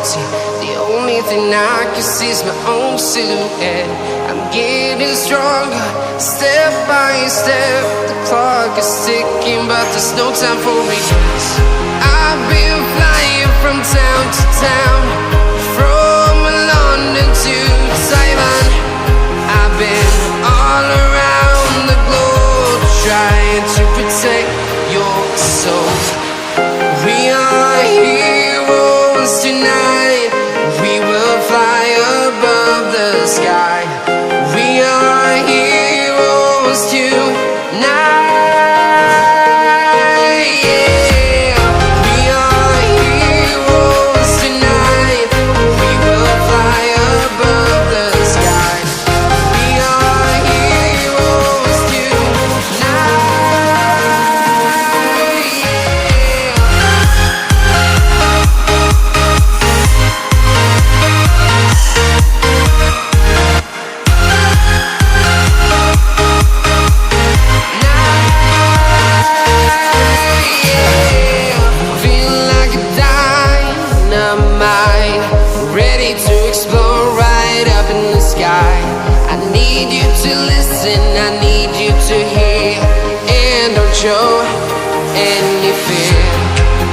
empty. The only thing I can see is my own silhouette. I'm getting stronger, step by step. The clock is ticking, but there's no time for me. I've been flying from town to town, from London to Taiwan. I've been all around the globe, trying to protect your soul. We are heroes tonight. We will fly above the sky. We are heroes tonight. Yeah. We are heroes tonight. We will fly above the sky. We are heroes tonight. Show any fear.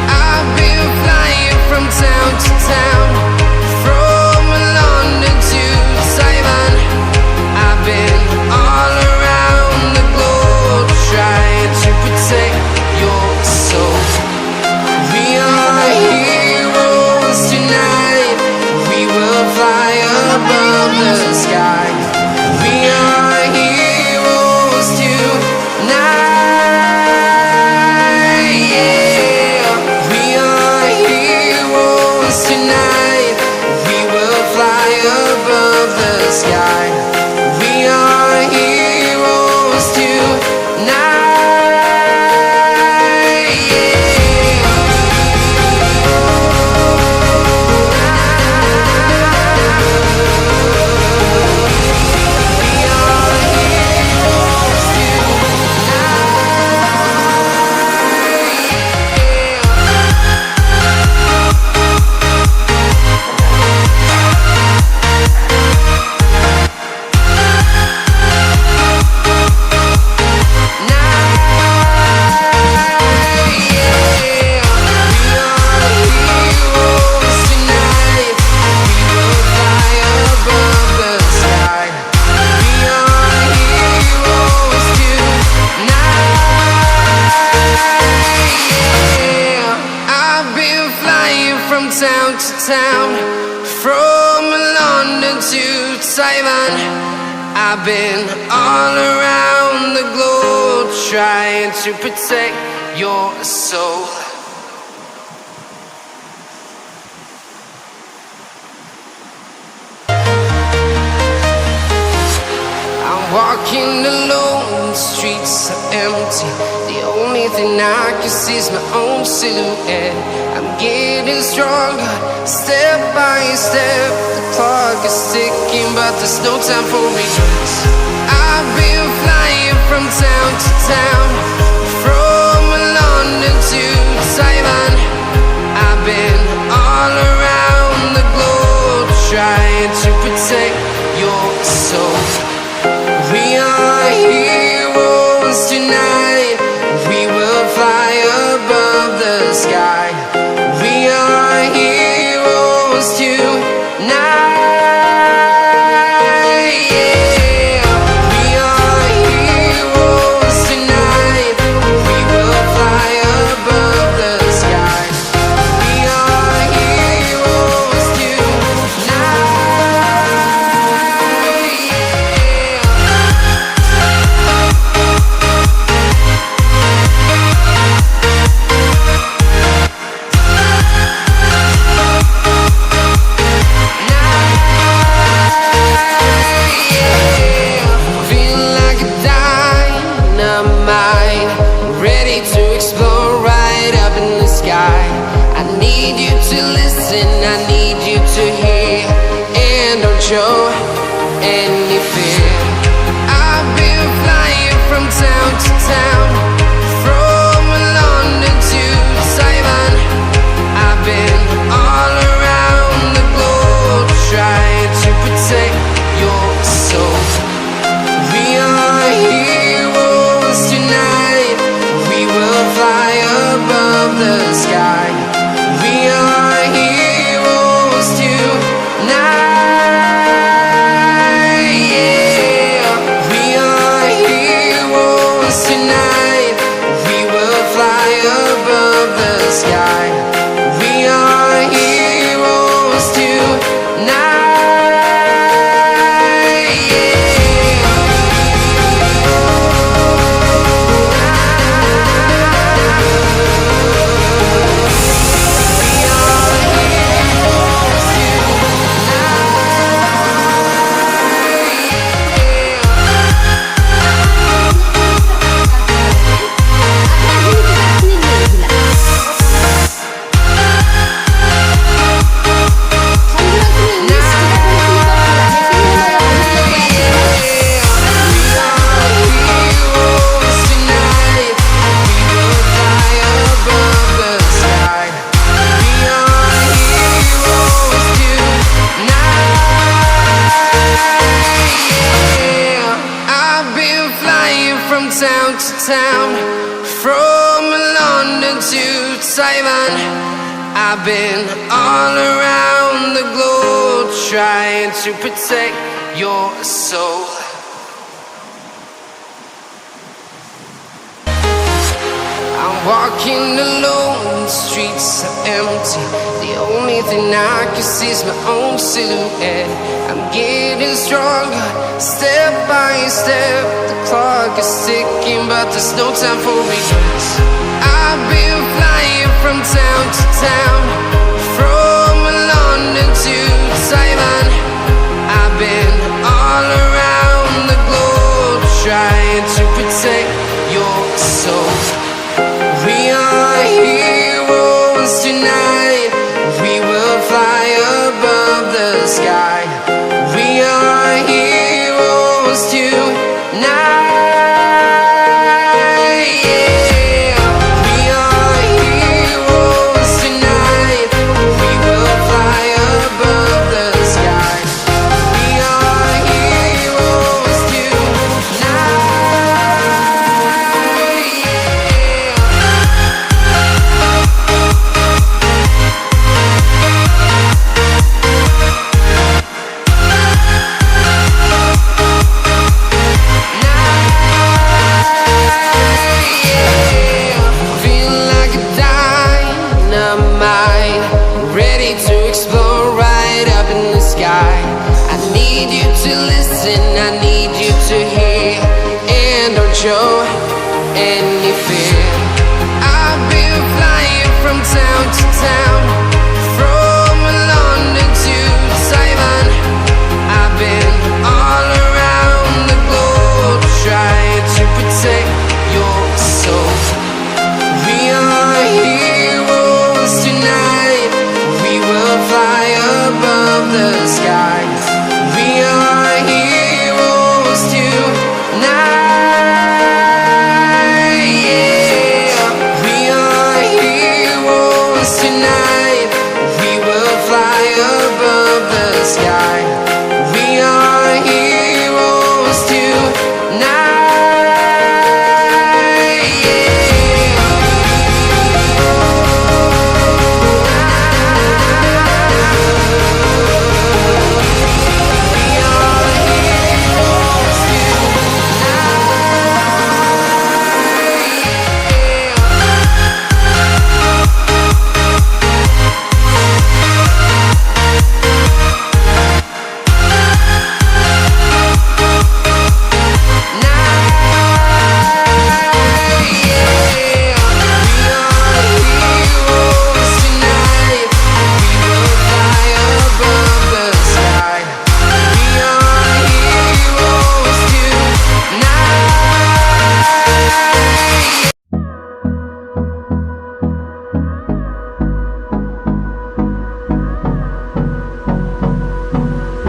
I've been flying from town to town, from London to Taiwan. I've been all around the globe, trying to protect your soul. We are heroes tonight. We will fly above the sky. We are heroes tonight. Tonight, we will fly above the sky. We are heroes tonight. Town to town, from London to Taiwan. I've been all around the globe, trying to protect your soul. I'm walking alone, the streets are empty. The only thing I can see is my own silhouette. I'm getting stronger, step by step. The clock is ticking, but there's no time for me. I've been flying from town to town, from London to Taiwan. I've been all around the globe, trying to protect your soul. We are heroes tonight. We will fly above the sky. We are heroes tonight. Yeah. We are heroes tonight. We will fly above the sky. We are heroes tonight. Yeah. town, from London to Taiwan. I've been all around the globe trying to protect your soul. I'm walking alone, the streets are empty. The only thing I can see is my own silhouette. I'm getting stronger, step by step. The clock is ticking, but there's no time for regrets. I've been flying from town to town, from London to Taiwan. I've been all around the globe trying to protect your soul. We are heroes tonight. We will fly above the sky. We are heroes tonight. Yeah. We are heroes tonight. We will fly above the sky. We are heroes tonight. Ready to explore right up in the sky. I need you to listen, I need you to hear, and don't show any fear. I've been flying from town to town.